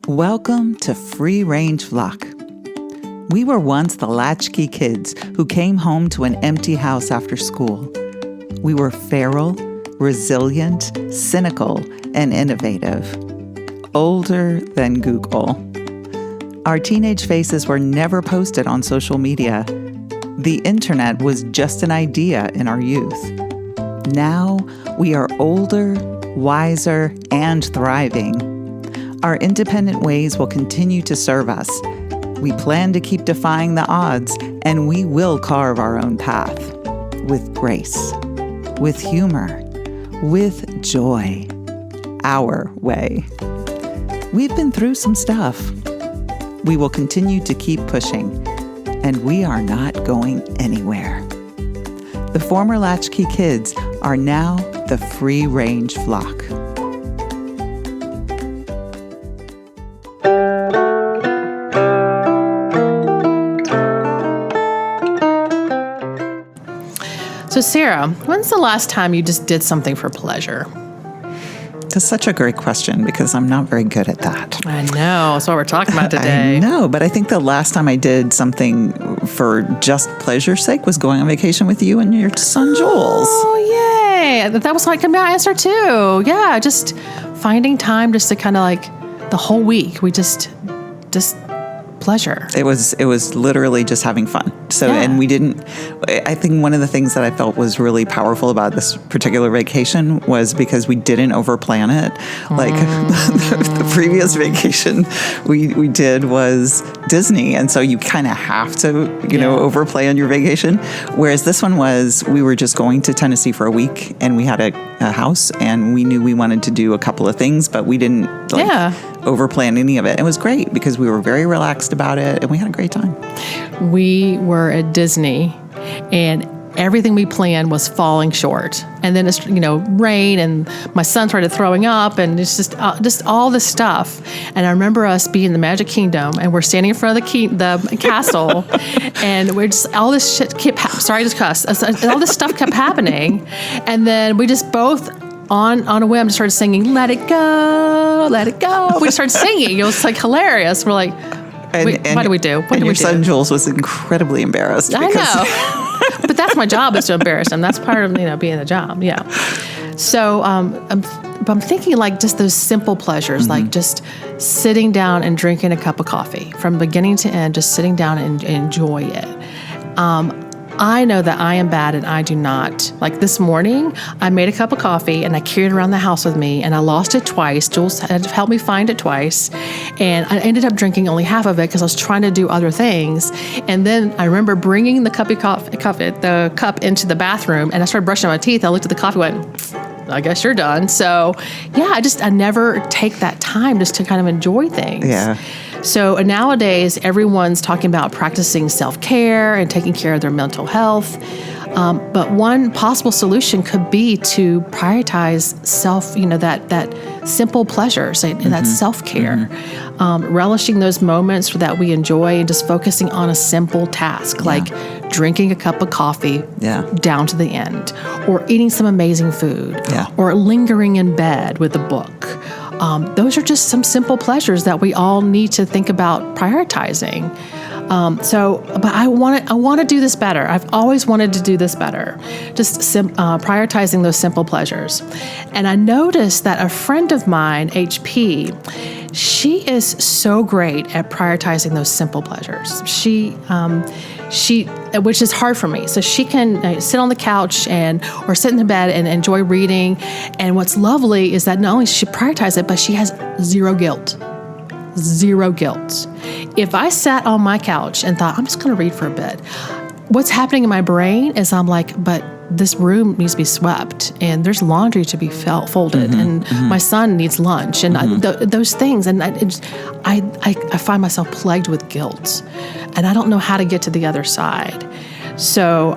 Welcome to Free Range Flock. We were once the latchkey kids who came home to an empty house after school. We were feral, resilient, cynical, and innovative. Older than Google. Our teenage faces were never posted on social media. The internet was just an idea in our youth. Now we are older, wiser, and thriving. Our independent ways will continue to serve us. We plan to keep defying the odds, and we will carve our own path with grace, with humor, with joy, our way. We've been through some stuff. We will continue to keep pushing, and we are not going anywhere. The former latchkey kids are now the free range flock. So Sarah, when's the last time you just did something for pleasure? That's such a great question because I'm not very good at that. I know. That's what we're talking about today. I know, but I think the last time I did something for just pleasure's sake was going on vacation with you and your son Jules. Oh, yay. That was like my answer too. Yeah, just finding time just to kind of like the whole week. We just pleasure. It was literally just having fun. So, yeah. And I think one of the things that I felt was really powerful about this particular vacation was because we didn't overplan it. Like the previous vacation we did was Disney. And so you kind of have to, overplan your vacation. Whereas this one we were just going to Tennessee for a week and we had a house and we knew we wanted to do a couple of things, but we didn't overplan any of it. It was great because we were very relaxed about it and we had a great time. We were at Disney and everything we planned was falling short. And then it's, rain and my son started throwing up and it's just all this stuff. And I remember us being in the Magic Kingdom and we're standing in front of the castle and we're just, all this shit sorry to cuss, all this stuff kept happening. And then we just both on a whim started singing, let it go, let it go. We started singing. It was like hilarious. We're like, what do we do? What do we do? Your son Jules was incredibly embarrassed. I know. But that's my job, is to embarrass him. That's part of, being the job. Yeah. So I'm thinking like just those simple pleasures, like just sitting down and drinking a cup of coffee from beginning to end, just sitting down and enjoy it. I know that I am bad and I do not. Like this morning, I made a cup of coffee and I carried it around the house with me and I lost it twice. Jules had to help me find it twice. And I ended up drinking only half of it because I was trying to do other things. And then I remember bringing the cup into the bathroom and I started brushing my teeth. I looked at the coffee and went, I guess you're done. So yeah, I never take that time just to kind of enjoy things. Yeah. So nowadays, everyone's talking about practicing self-care and taking care of their mental health. But one possible solution could be to prioritize that simple pleasures and that self-care, relishing those moments that we enjoy and just focusing on a simple task like drinking a cup of coffee down to the end, or eating some amazing food, or lingering in bed with a book. Those are just some simple pleasures that we all need to think about prioritizing. But I want to do this better. I've always wanted to do this better. Just prioritizing those simple pleasures. And I noticed that a friend of mine, HP, she is so great at prioritizing those simple pleasures. She which is hard for me. So she can sit on the couch or sit in the bed and enjoy reading. And what's lovely is that not only does she prioritize it, but she has zero guilt. Zero guilt. If I sat on my couch and thought, I'm just going to read for a bit, what's happening in my brain is I'm like, but this room needs to be swept and there's laundry to be folded and my son needs lunch and those things. And I find myself plagued with guilt and I don't know how to get to the other side. So,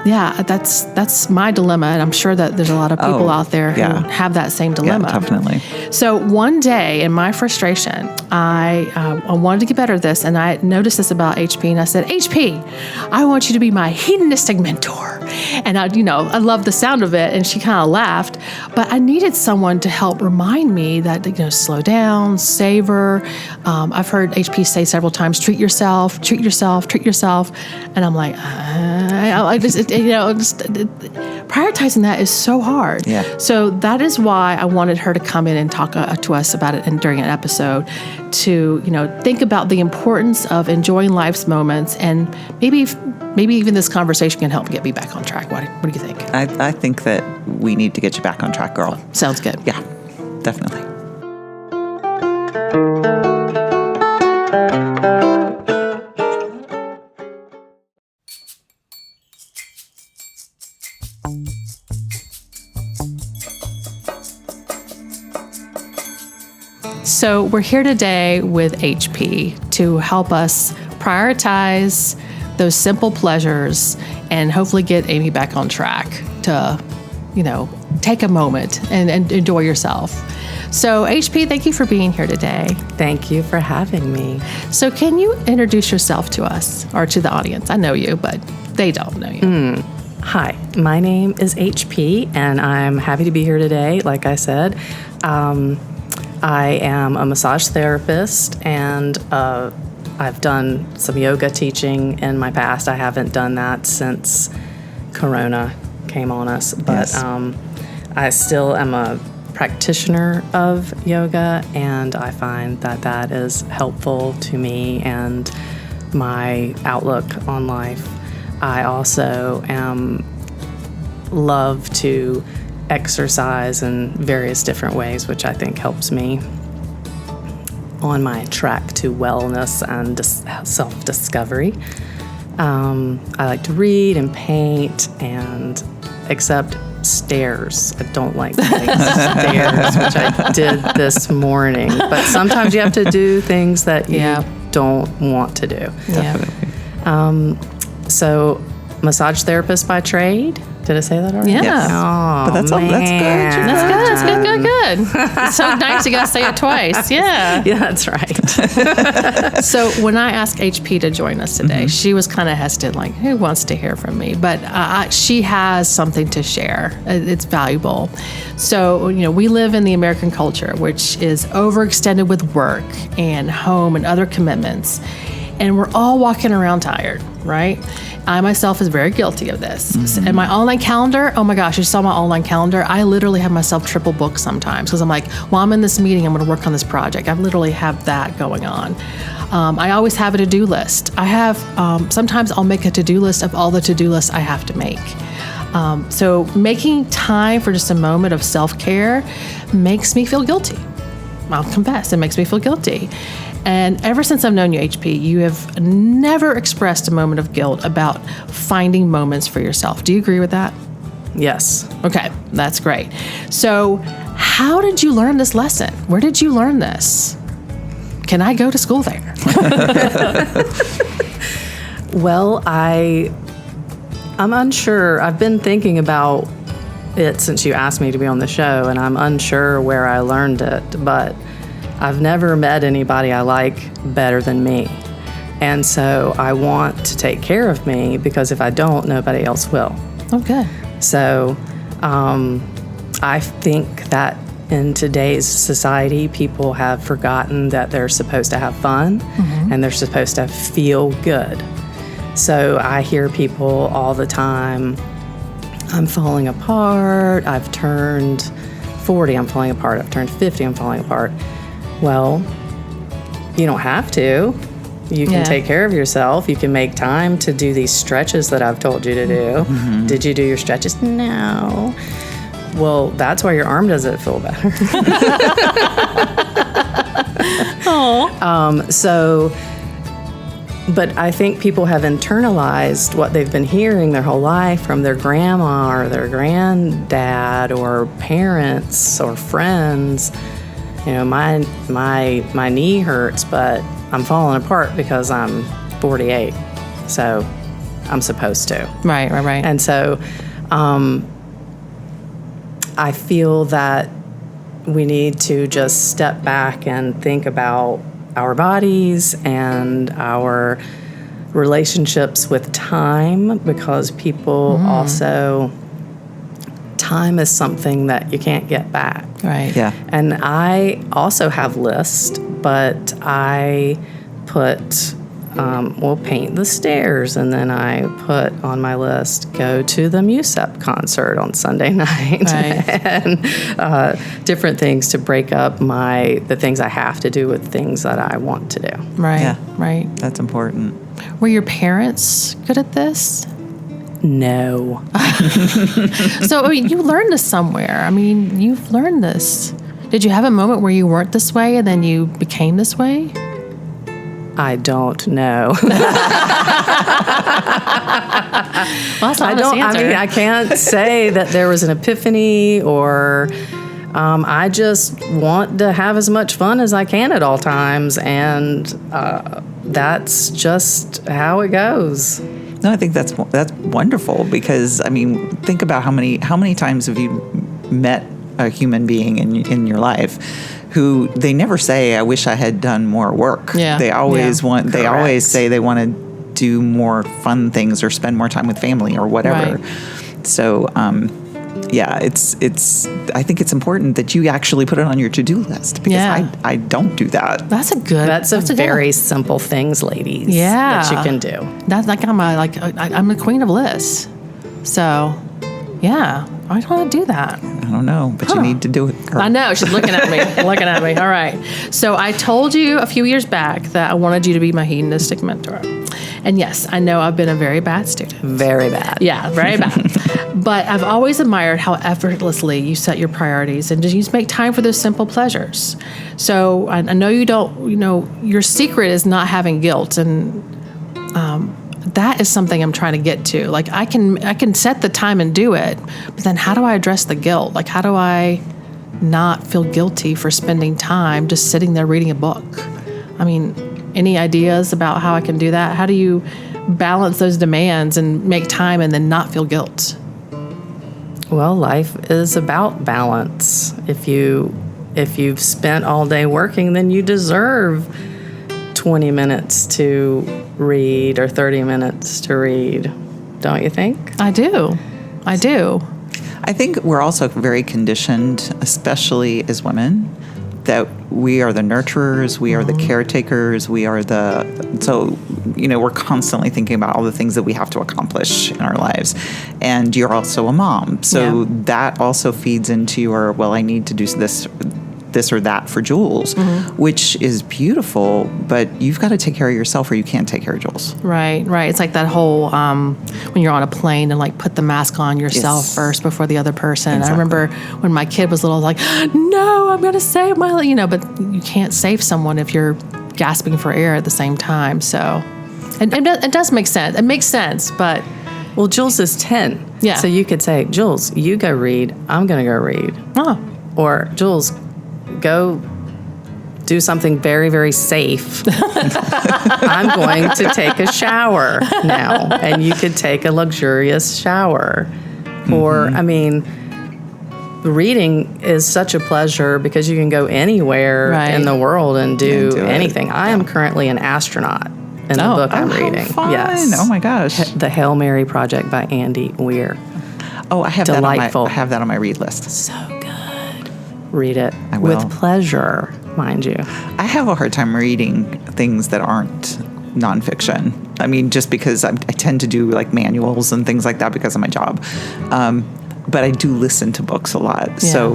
that's my dilemma. And I'm sure that there's a lot of people out there who have that same dilemma. Yeah, definitely. So one day in my frustration, I wanted to get better at this. And I noticed this about HP. And I said, HP, I want you to be my hedonistic mentor. And I love the sound of it. And she kind of laughed, but I needed someone to help remind me that, slow down, savor. I've heard HP say several times, treat yourself. And I'm like, prioritizing that is so hard. Yeah. So that is why I wanted her to come in and talk to us about it during an episode, to think about the importance of enjoying life's moments, and maybe even this conversation can help get me back on track. What do you think? I think that we need to get you back on track, girl. Sounds good. Yeah, definitely. So we're here today with HP to help us prioritize those simple pleasures and hopefully get Amy back on track to, take a moment and enjoy yourself. So HP, thank you for being here today. Thank you for having me. So can you introduce yourself to us or to the audience? I know you, but they don't know you. Hi, my name is HP, and I'm happy to be here today. Like I said, I am a massage therapist, and I've done some yoga teaching in my past. I haven't done that since Corona came on us, but Yes. I still am a practitioner of yoga, and I find that is helpful to me and my outlook on life. I also love to exercise in various different ways, which I think helps me on my track to wellness and self-discovery. I like to read and paint, and except stairs. I don't like stairs, which I did this morning. But sometimes you have to do things that you don't want to do. Yeah. So, massage therapist by trade. Did I say that already? Yeah. Yes. Oh, But that's good. That's good. It's so nice you got to say it twice. Yeah. Yeah, that's right. So when I asked HP to join us today, she was kind of hesitant, like, who wants to hear from me? But she has something to share. It's valuable. So, we live in the American culture, which is overextended with work and home and other commitments. And we're all walking around tired, right? I myself is very guilty of this. And my online calendar, oh my gosh, you saw my online calendar. I literally have myself triple booked sometimes because I'm like, well, I'm in this meeting, I'm going to work on this project. I literally have that going on. I always have a to-do list. I have, sometimes I'll make a to-do list of all the to-do lists I have to make. So making time for just a moment of self-care makes me feel guilty. I'll confess, it makes me feel guilty. And ever since I've known you, HP, you have never expressed a moment of guilt about finding moments for yourself. Do you agree with that? Yes. Okay, that's great. So how did you learn this lesson? Where did you learn this? Can I go to school there? Well, I'm unsure. I've been thinking about it since you asked me to be on the show, and I'm unsure where I learned it, but I've never met anybody I like better than me. And so I want to take care of me, because if I don't, nobody else will. Okay. So I think that in today's society, people have forgotten that they're supposed to have fun and they're supposed to feel good. So I hear people all the time, I'm falling apart, I've turned 40, I'm falling apart, I've turned 50, I'm falling apart. Well, you don't have to. You can take care of yourself. You can make time to do these stretches that I've told you to do. Did you do your stretches? No. Well, that's why your arm doesn't feel better. But I think people have internalized what they've been hearing their whole life from their grandma or their granddad or parents or friends. My knee hurts, but I'm falling apart because I'm 48. So I'm supposed to. Right. And so I feel that we need to just step back and think about our bodies and our relationships with time, because people also, time is something that you can't get back. Right. Yeah. And I also have lists, but I put, we'll paint the stairs, and then I put on my list, go to the Musep concert on Sunday night, Right. and different things to break up the things I have to do with things that I want to do. Right. Yeah. Right. That's important. Were your parents good at this? No. So, I mean, you learned this somewhere. I mean, you've learned this. Did you have a moment where you weren't this way and then you became this way? I don't know. Well, that's an honest answer. I can't say that there was an epiphany, or I just want to have as much fun as I can at all times, and that's just how it goes. No, I think that's wonderful, because I mean, think about how many times have you met a human being in your life who they never say, "I wish I had done more work." Yeah. They always Yeah. they always say they want to do more fun things or spend more time with family or whatever. Right. So, yeah, it's. I think it's important that you actually put it on your to-do list, because Yeah. I don't do that. That's a good. That's a very simple things, ladies. Yeah. That you can do. That's like I'm the queen of lists. So, yeah, I don't want to do that. I don't know, but you need to do it, girl. I know, she's looking at me, looking at me. All right. So I told you a few years back that I wanted you to be my hedonistic mentor. And yes, I know I've been a very bad student. Very bad. Yeah, very bad. But I've always admired how effortlessly you set your priorities and just make time for those simple pleasures. So I know you don't, your secret is not having guilt. And that is something I'm trying to get to. Like I can set the time and do it, but then how do I address the guilt? Like how do I not feel guilty for spending time just sitting there reading a book? I mean, any ideas about how I can do that? How do you balance those demands and make time and then not feel guilt? Well, life is about balance. If you've spent all day working, then you deserve 20 minutes to read or 30 minutes to read. Don't you think? I do. I think we're also very conditioned, especially as women, that we are the nurturers, we are the caretakers, we're constantly thinking about all the things that we have to accomplish in our lives. And you're also a mom. So that also feeds into your, I need to do this or that for Jules, which is beautiful, but you've got to take care of yourself or you can't take care of Jules. Right. It's like that whole, when you're on a plane and like put the mask on yourself first before the other person. Exactly. I remember when my kid was little, I was like, no, I'm going to save my, but you can't save someone if you're gasping for air at the same time. So it does make sense. It makes sense, but. Well, Jules is 10. Yeah. So you could say, Jules, you go read. I'm going to go read. Oh. Or Jules, go do something very, very safe. I'm going to take a shower now. And you could take a luxurious shower. Or, reading is such a pleasure because you can go anywhere in the world and do anything. I am currently an astronaut in the book I'm reading. Fun. Yes. Oh my gosh. The Hail Mary Project by Andy Weir. Oh, I have Delightful. I have that on my read list. So good. Read it I will. with pleasure, mind you. I have a hard time reading things that aren't nonfiction. I mean, just because I tend to do like manuals and things like that because of my job. But I do listen to books a lot. Yeah. So,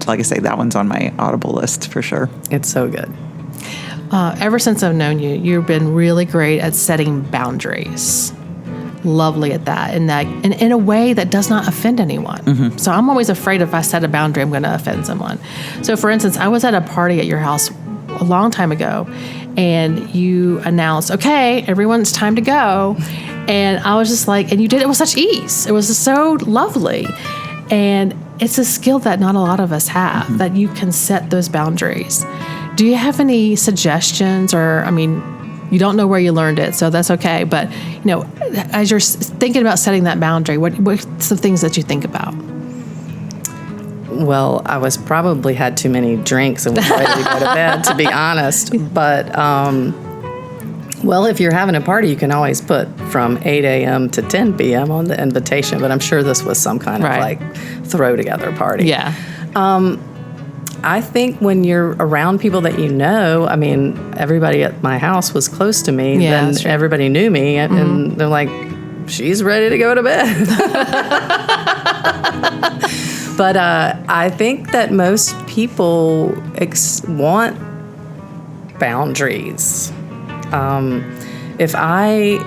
like I say, that one's on my Audible list for sure. It's so good. Ever since I've known you, you've been really great at setting boundaries. Lovely at that, in a way that does not offend anyone. Mm-hmm. So I'm always afraid if I set a boundary, I'm going to offend someone. So for instance, I was at a party at your house a long time ago, and you announced, okay, everyone's time to go. And I was just like, and you did it with such ease. It was just so lovely. And it's a skill that not a lot of us have, that you can set those boundaries. Do you have any suggestions or, you don't know where you learned it, so that's okay. But, as you're thinking about setting that boundary, what's the things that you think about? Well, I was probably had too many drinks and was ready to go to bed, to be honest. But Well, if you're having a party, you can always put from 8 a.m. to 10 p.m. on the invitation, but I'm sure this was some kind of like throw together party. Yeah. I think when you're around people that you know, I mean, everybody at my house was close to me, then everybody knew me, and they're like, she's ready to go to bed. But I think that most people want boundaries. If I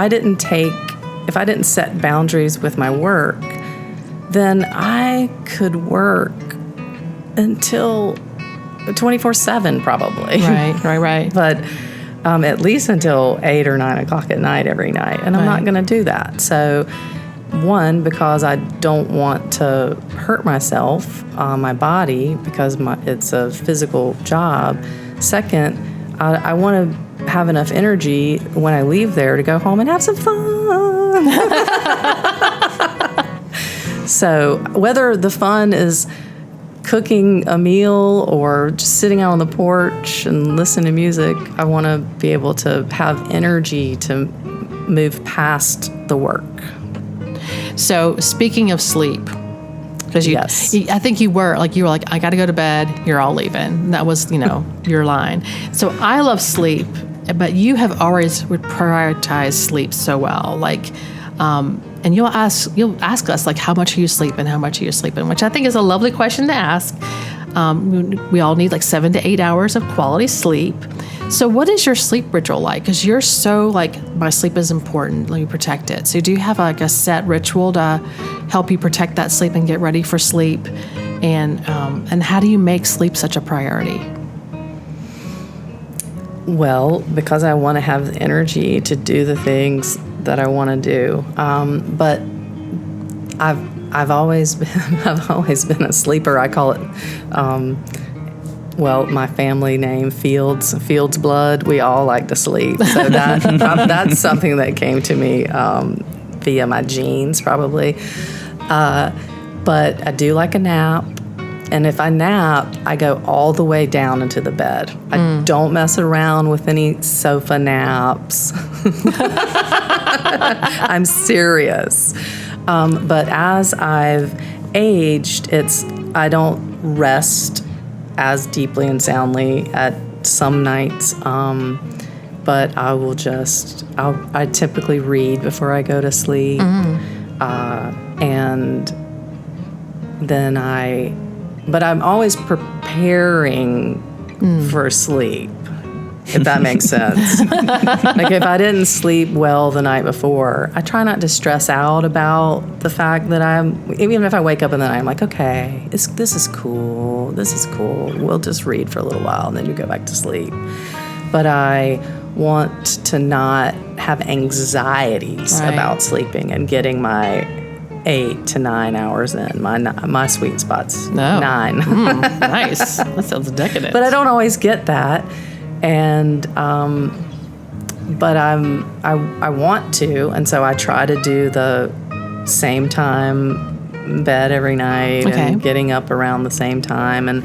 didn't set boundaries with my work, then I could work until 24/7 probably. Right. But at least until 8 or 9 o'clock at night every night, and I'm not going to do that. So, one, because I don't want to hurt myself, my body, because it's a physical job. Second, I want to have enough energy when I leave there to go home and have some fun. So whether the fun is cooking a meal or just sitting out on the porch and listening to music, I want to be able to have energy to move past the work. So speaking of sleep, because I think you were like, I got to go to bed. You're all leaving. And that was, your line. So I love sleep, but you have always would prioritize sleep so well. Like, and you'll ask us like, how much are you sleeping? How much are you sleeping? Which I think is a lovely question to ask. We all need like 7 to 8 hours of quality sleep. So what is your sleep ritual like? Because you're so like, my sleep is important. Let me protect it. So do you have like a set ritual to help you protect that sleep and get ready for sleep? And how do you make sleep such a priority? Well, because I want to have the energy to do the things that I want to do. But I've always been a sleeper. I call it. My family name, Fields blood. We all like to sleep. So that's something that came to me via my genes, probably. But I do like a nap. And if I nap, I go all the way down into the bed. I don't mess around with any sofa naps. I'm serious. But as I've aged, I don't rest as deeply and soundly at some nights, but I will I typically read before I go to sleep, and then but I'm always preparing for sleep, if that makes sense. Like if I didn't sleep well the night before, I try not to stress out about the fact that even if I wake up in the night, I'm like, okay, this is cool. We'll just read for a little while and then you go back to sleep. But I want to not have anxieties about sleeping and getting my 8 to 9 hours in. My sweet spot's 9. Nice. That sounds decadent. But I don't always get that. And but I want to, and so I try to do the same time bed every night and getting up around the same time, and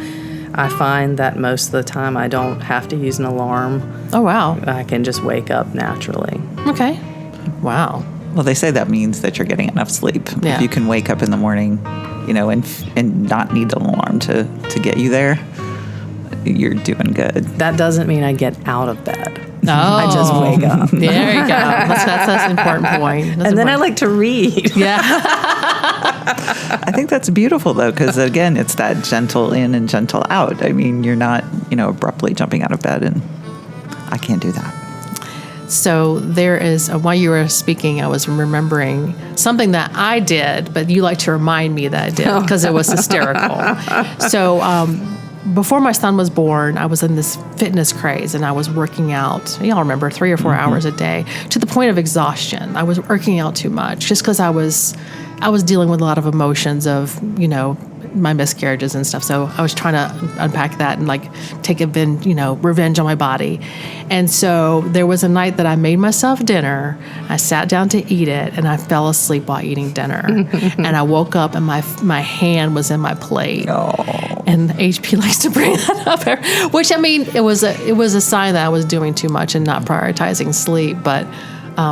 I find that most of the time I don't have to use an alarm. Oh wow. I can just wake up naturally. Okay. Wow. Well, they say that means that you're getting enough sleep. Yeah. If you can wake up in the morning, and not need an alarm to get you there, you're doing good. That doesn't mean I get out of bed. No. I just wake up. There you go. That's an important point. Then I like to read. Yeah. I think that's beautiful, though, because, again, it's that gentle in and gentle out. I mean, you're not, abruptly jumping out of bed, and I can't do that. So there is, while you were speaking, I was remembering something that I did, but you like to remind me that I did because it was hysterical. So before my son was born, I was in this fitness craze and I was working out, y'all remember, 3 or 4 hours a day to the point of exhaustion. I was working out too much just because I was dealing with a lot of emotions of, my miscarriages and stuff. So I was trying to unpack that and like take revenge on my body. And so there was a night that I made myself dinner. I sat down to eat it, and I fell asleep while eating dinner. And I woke up, and my hand was in my plate. Oh. And HP likes to bring that up there, which, I mean, it was a sign that I was doing too much and not prioritizing sleep. But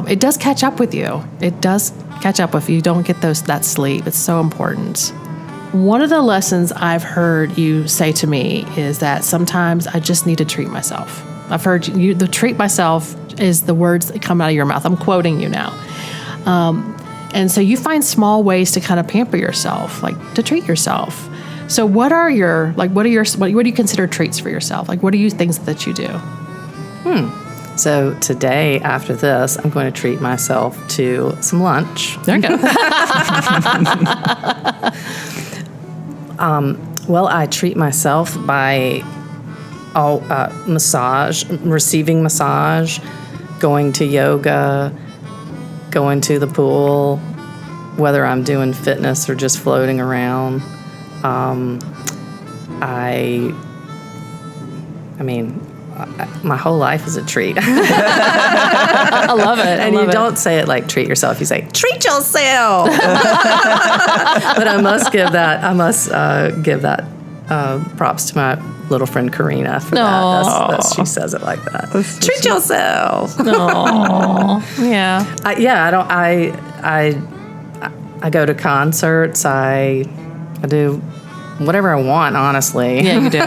it does catch up with you. It does catch up if you don't get that sleep. It's so important. One of the lessons I've heard you say to me is that sometimes I just need to treat myself. I've heard the treat myself is the words that come out of your mouth. I'm quoting you now. And so you find small ways to kind of pamper yourself, like to treat yourself. So what do you consider treats for yourself? Like, what are things that you do? So today, after this, I'm going to treat myself to some lunch. There you go. Well, I treat myself by receiving massage, going to yoga, going to the pool, whether I'm doing fitness or just floating around. My whole life is a treat. I love it. And you don't say it like treat yourself. You say treat yourself. But I must give that props to my little friend Karina for that. She says it like that. Treat yourself. Aww. Yeah. I go to concerts. I do whatever I want, honestly. Yeah, you do.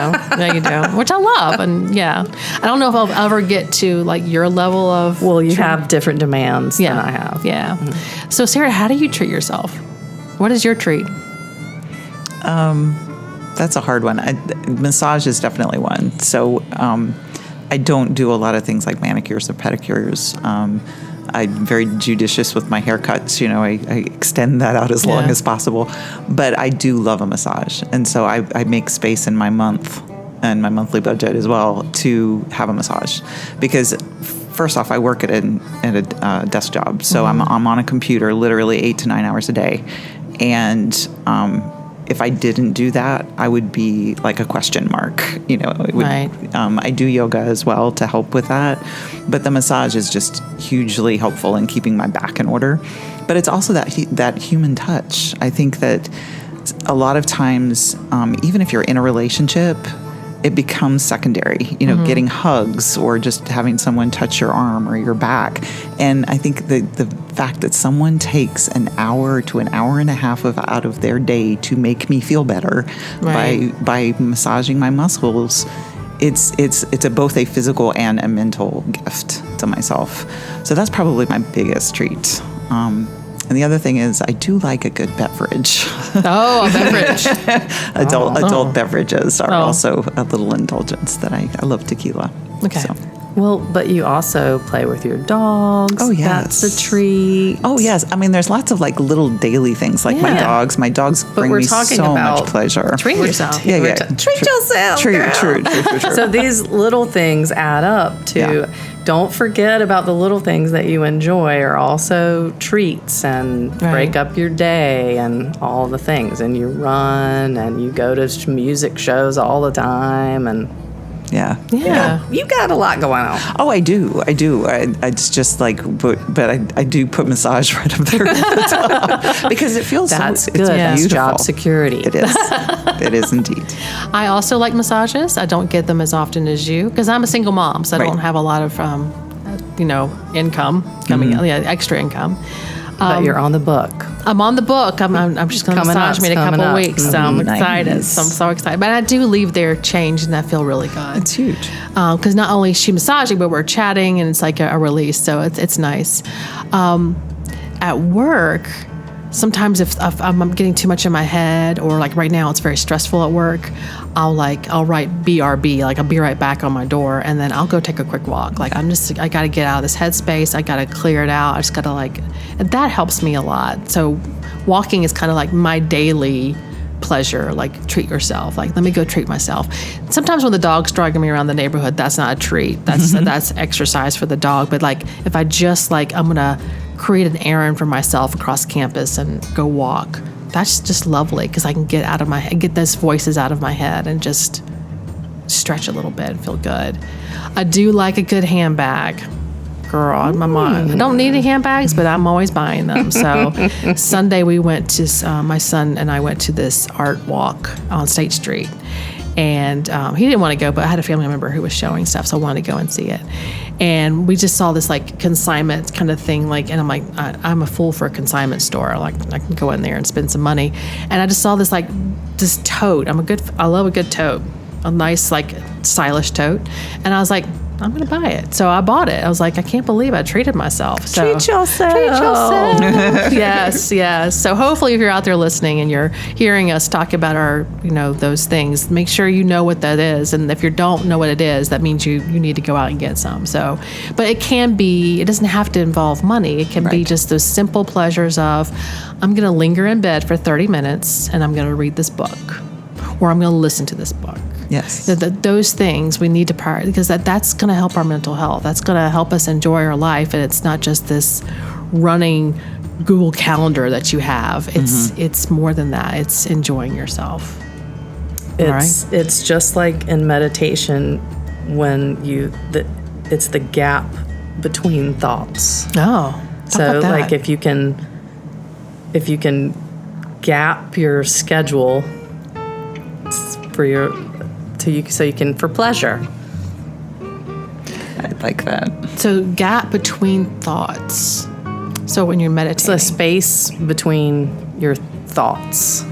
Which I love. And yeah, I don't know if I'll ever get to like your level of. Well, you have different demands than I have. Yeah. Mm-hmm. So Sarah, how do you treat yourself? What is your treat? That's a hard one. Massage is definitely one. So I don't do a lot of things like manicures or pedicures. I'm very judicious with my haircuts. I extend that out as long as possible. But I do love a massage. And so I make space in my month and my monthly budget as well to have a massage. Because first off, I work at a desk job. So I'm on a computer literally 8 to 9 hours a day. And if I didn't do that, I would be like a question mark. Right. I do yoga as well to help with that, but the massage is just hugely helpful in keeping my back in order. But it's also that human touch. I think that a lot of times, even if you're in a relationship, it becomes secondary, getting hugs or just having someone touch your arm or your back. And I think the fact that someone takes an hour to an hour and a half out of their day to make me feel better by massaging my muscles, it's both a physical and a mental gift to myself. So that's probably my biggest treat. And the other thing is, I do like a good beverage. Oh, a beverage. Adult beverages are also a little indulgence that I love tequila. Okay. So. Well, but you also play with your dogs. Oh, yes. That's a treat. Oh, yes. I mean, there's lots of like little daily things like my dogs. My dogs bring me so much pleasure. Treat yourself. Yeah. Treat yourself. True. So these little things add up to, don't forget about the little things that you enjoy are also treats and break up your day and all the things. And you run and you go to music shows all the time and... Yeah. You got a lot going on. Oh, I do. It's just like, but I do put massage right up there at the top because it feels that's so, good. It's That's beautiful. job security. It is. It is indeed. I also like massages. I don't get them as often as you because I'm a single mom, so I don't have a lot of, income coming, extra income. But you're on the book. I'm on the book. I'm just going to massage me in a couple of weeks. So I'm excited. Nice. So I'm so excited. But I do leave there changed, and I feel really good. It's huge. Because not only is she massaging, but we're chatting, and it's like a release. So it's nice. At work, sometimes if I'm getting too much in my head, or like right now it's very stressful at work, I'll write BRB, like I'll be right back on my door, and then I'll go take a quick walk. Like I got to get out of this headspace. I got to clear it out. I just got to and that helps me a lot. So walking is kind of like my daily pleasure, like treat yourself. Like, let me go treat myself. Sometimes when the dog's dragging me around the neighborhood, that's not a treat. That's exercise for the dog. But like, if I just I'm going to create an errand for myself across campus and go walk, that's just lovely because I can get those voices out of my head and just stretch a little bit and feel good. I do like a good handbag. Girl, my mom. I don't need any handbags, but I'm always buying them. So Sunday we went to, my son and I went to this art walk on State Street. And he didn't want to go, but I had a family member who was showing stuff, so I wanted to go and see it. And we just saw this like consignment kind of thing, like, and I'm like, I'm a fool for a consignment store. Like, I can go in there and spend some money. And I just saw this tote. I love a good tote, a nice like stylish tote. And I was like, I'm going to buy it. So I bought it. I was like, I can't believe I treated myself. So, Treat yourself. Yes. So hopefully if you're out there listening and you're hearing us talk about our, those things, make sure you know what that is. And if you don't know what it is, that means you need to go out and get some. So, but it doesn't have to involve money. It can be just those simple pleasures of, I'm going to linger in bed for 30 minutes and I'm going to read this book, or I'm going to listen to this book. Yes. Those things we need to prioritize, because that's going to help our mental health. That's going to help us enjoy our life. And it's not just this running Google Calendar that you have. It's more than that. It's enjoying yourself. It's just like in meditation when it's the gap between thoughts. Oh, so like if you can gap your schedule so you can for pleasure. I like that. So gap between thoughts. So when you're meditating. It's a space between your thoughts.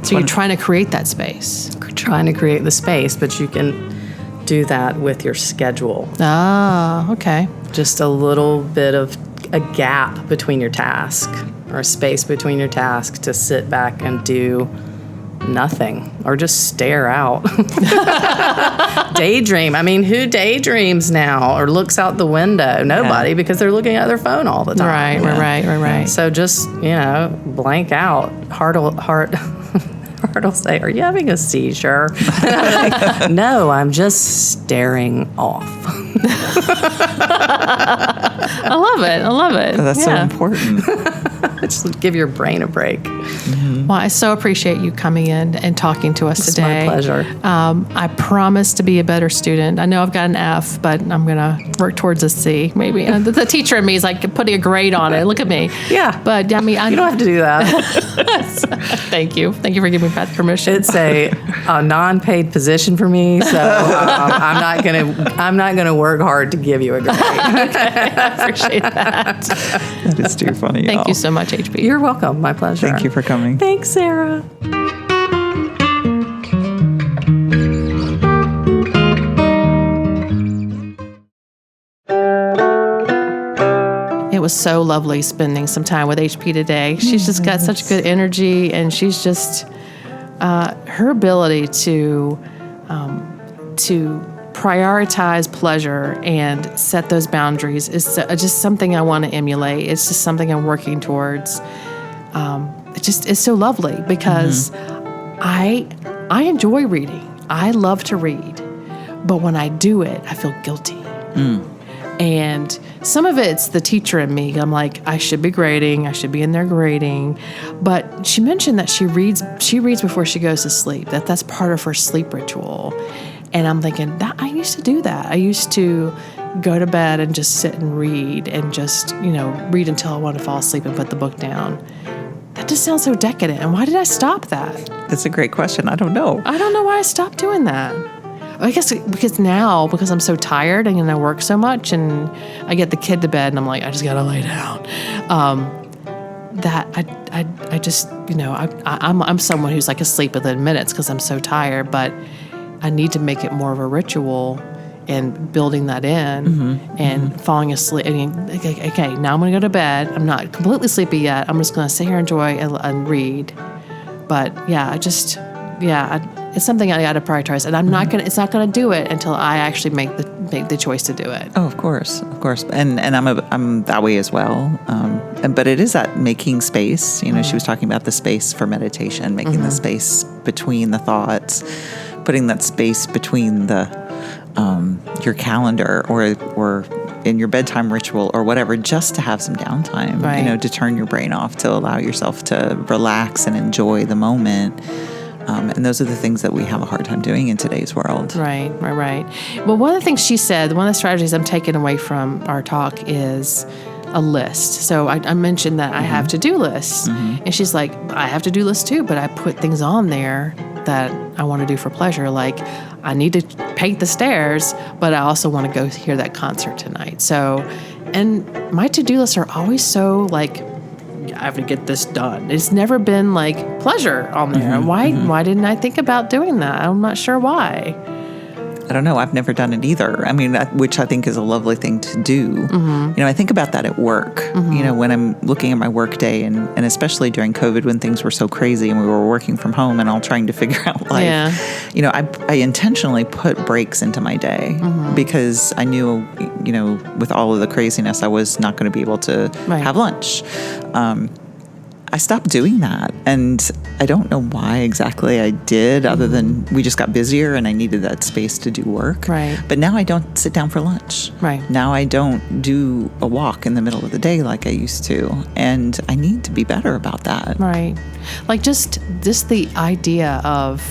So you're trying to create that space. Trying to create the space, but you can do that with your schedule. Ah, okay. Just a little bit of a gap between your task, or a space between your task to sit back and do nothing, or just stare out. Daydream. I mean, who daydreams now or looks out the window? Nobody, because they're looking at their phone all the time. Right. So just, blank out. Heart will say, are you having a seizure? No, I'm just staring off. I love it. Oh, that's so important. Just give your brain a break. Well, I so appreciate you coming in and talking to us today. It's my pleasure. I promise to be a better student. I know I've got an F, but I'm going to work towards a C, maybe. And the teacher in me is like putting a grade on it. Look at me. Yeah. But I mean, you don't have to do that. Thank you. Thank you for giving me that permission. It's a non-paid position for me, so I'm not gonna work hard to give you a grade. Okay, I appreciate that. That is too funny. Thank you so much, HB. You're welcome. My pleasure. Thank you for coming. Thanks, Sarah. It was so lovely spending some time with HP today. She's just got such good energy, and she's just her ability to prioritize pleasure and set those boundaries is just something I want to emulate. It's just something I'm working towards. It's so lovely because I enjoy reading. I love to read, but when I do it, I feel guilty. And some of it's the teacher in me. I'm like, I should be grading. I should be in there grading. But she mentioned that she reads before she goes to sleep. That's part of her sleep ritual. And I'm thinking, I used to do that. I used to go to bed and just sit and read and just, read until I want to fall asleep and put the book down. That just sounds so decadent. And why did I stop that? That's a great question. I don't know. I don't know why I stopped doing that. I guess because I'm so tired and I work so much and I get the kid to bed and I'm like, I just got to lay down. That I just, I'm someone who's like asleep within minutes because I'm so tired, but I need to make it more of a ritual and building that in and falling asleep. I mean, okay, now I'm going to go to bed. I'm not completely sleepy yet. I'm just going to sit here and enjoy and read. But yeah, it's something I got to prioritize, and it's not going to do it until I actually make the choice to do it. Oh, of course, and I'm that way as well. But it is that making space. She was talking about the space for meditation, making the space between the thoughts, putting that space between the your calendar or in your bedtime ritual or whatever, just to have some downtime, Right. to turn your brain off, to allow yourself to relax and enjoy the moment. And those are the things that we have a hard time doing in today's world. Right. Well, one of the things she said, one of the strategies I'm taking away from our talk is a list. So I mentioned that I have to-do lists. And she's like, I have to-do lists too, but I put things on there that I want to do for pleasure. Like, I need to paint the stairs, but I also want to go hear that concert tonight. So, and my to-do lists are always so like, I have to get this done. It's never been like pleasure on there. Why didn't I think about doing that? I'm not sure why. I don't know. I've never done it either. I mean, which I think is a lovely thing to do. I think about that at work, when I'm looking at my work day and especially during COVID when things were so crazy and we were working from home and all trying to figure out life. Yeah. I intentionally put breaks into my day because I knew, with all of the craziness, I was not going to be able to have lunch. I stopped doing that, and I don't know why exactly I did, other than we just got busier and I needed that space to do work. Right. But now I don't sit down for lunch. Right. Now I don't do a walk in the middle of the day like I used to, and I need to be better about that. Right. Like just the idea of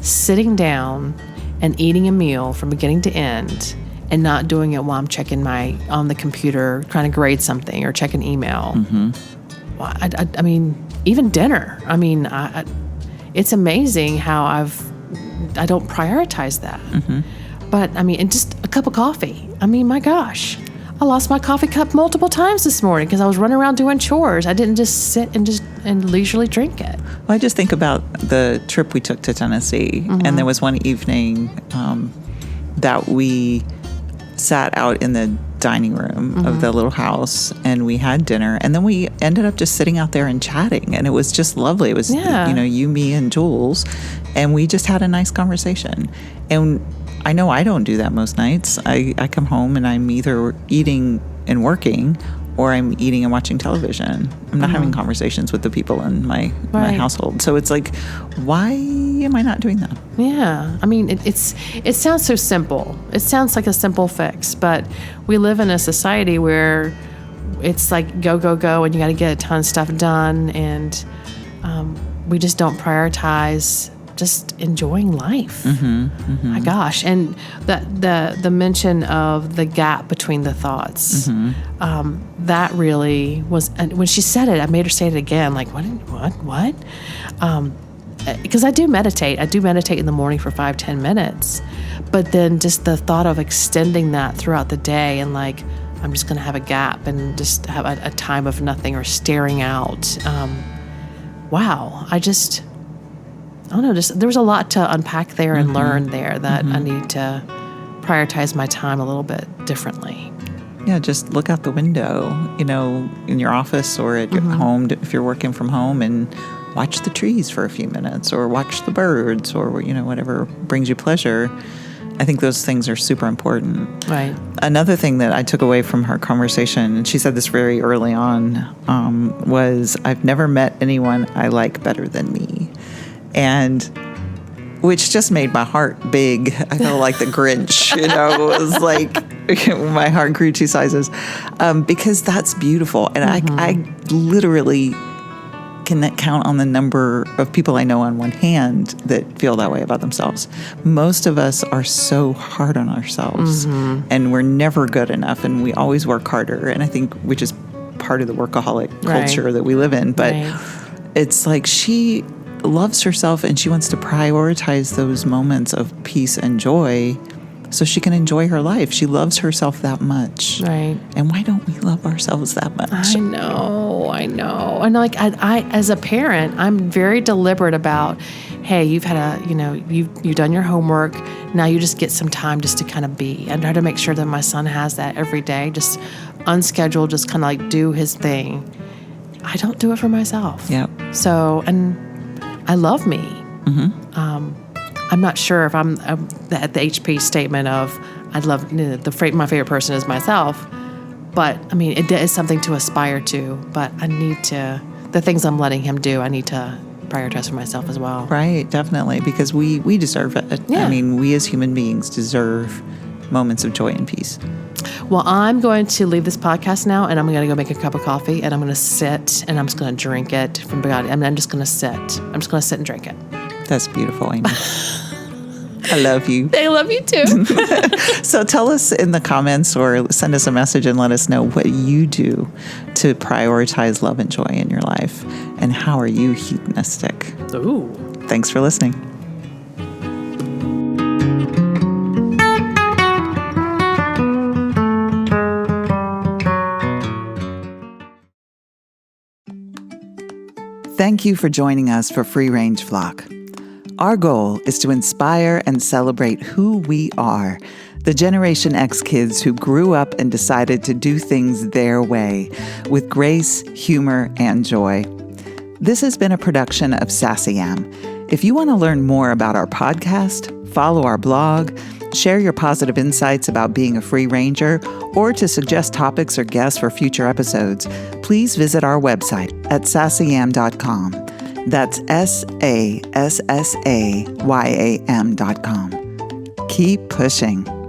sitting down and eating a meal from beginning to end and not doing it while I'm checking on the computer, trying to grade something or checking email. I mean, even dinner. I mean, it's amazing how I don't prioritize that. But I mean, and just a cup of coffee. I mean, my gosh, I lost my coffee cup multiple times this morning because I was running around doing chores. I didn't just sit and leisurely drink it. Well, I just think about the trip we took to Tennessee, and there was one evening that we sat out in the dining room of the little house and we had dinner, and then we ended up just sitting out there and chatting, and it was just lovely. It was you, me, and Jules, and we just had a nice conversation. And I know I don't do that most nights. I come home and I'm either eating and working or I'm eating and watching television. I'm not having conversations with the people in my household. So it's like, why am I not doing that? Yeah. I mean, it sounds so simple. It sounds like a simple fix, but we live in a society where it's like go, go, go, and you got to get a ton of stuff done. And we just don't prioritize just enjoying life. My gosh. And the mention of the gap between the thoughts, that really was, and when she said it, I made her say it again, like, what? Because I do meditate. I do meditate in the morning for 5-10 minutes. But then just the thought of extending that throughout the day and like, I'm just going to have a gap and just have a time of nothing or staring out. Wow. I don't know, there was a lot to unpack there and learn there that I need to prioritize my time a little bit differently. Yeah, just look out the window, in your office or at your home if you're working from home, and watch the trees for a few minutes or watch the birds or, whatever brings you pleasure. I think those things are super important. Right. Another thing that I took away from her conversation, and she said this very early on, was, I've never met anyone I like better than me. And which just made my heart big. I felt like the Grinch, it was like my heart grew 2 sizes, because that's beautiful. And I literally can count on the number of people I know on one hand that feel that way about themselves. Most of us are so hard on ourselves, and we're never good enough, and we always work harder. And I think, which is part of the workaholic culture that we live in. But it's like she loves herself and she wants to prioritize those moments of peace and joy so she can enjoy her life. She loves herself that much. Right. And why don't we love ourselves that much? I know. And like I as a parent, I'm very deliberate about, hey, you've had you've done your homework. Now you just get some time just to kind of be. I try to make sure that my son has that every day, just unscheduled, just kind of like do his thing. I don't do it for myself. Yep. So, and I love me. I'm not sure if I'm at the HP statement of I'd love my favorite person is myself, but I mean it is something to aspire to. But I need to the things I'm letting him do. I need to prioritize for myself as well. Right, definitely, because we deserve it. Yeah. I mean, we as human beings deserve moments of joy and peace. Well, I'm going to leave this podcast now, and I'm going to go make a cup of coffee, and I'm going to sit, and I'm just going to drink it from God. I'm just going to sit. I'm just going to sit and drink it. That's beautiful, Amy. I love you. They love you too. So tell us in the comments or send us a message and let us know what you do to prioritize love and joy in your life. And how are you hedonistic? Ooh. Thanks for listening. Thank you for joining us for Free Range Flock. Our goal is to inspire and celebrate who we are, the Generation X kids who grew up and decided to do things their way, with grace, humor, and joy. This has been a production of Sassy Am. If you want to learn more about our podcast, follow our blog, share your positive insights about being a free ranger, or to suggest topics or guests for future episodes, please visit our website at sassayam.com. That's SASSAYAM.com. Keep pushing.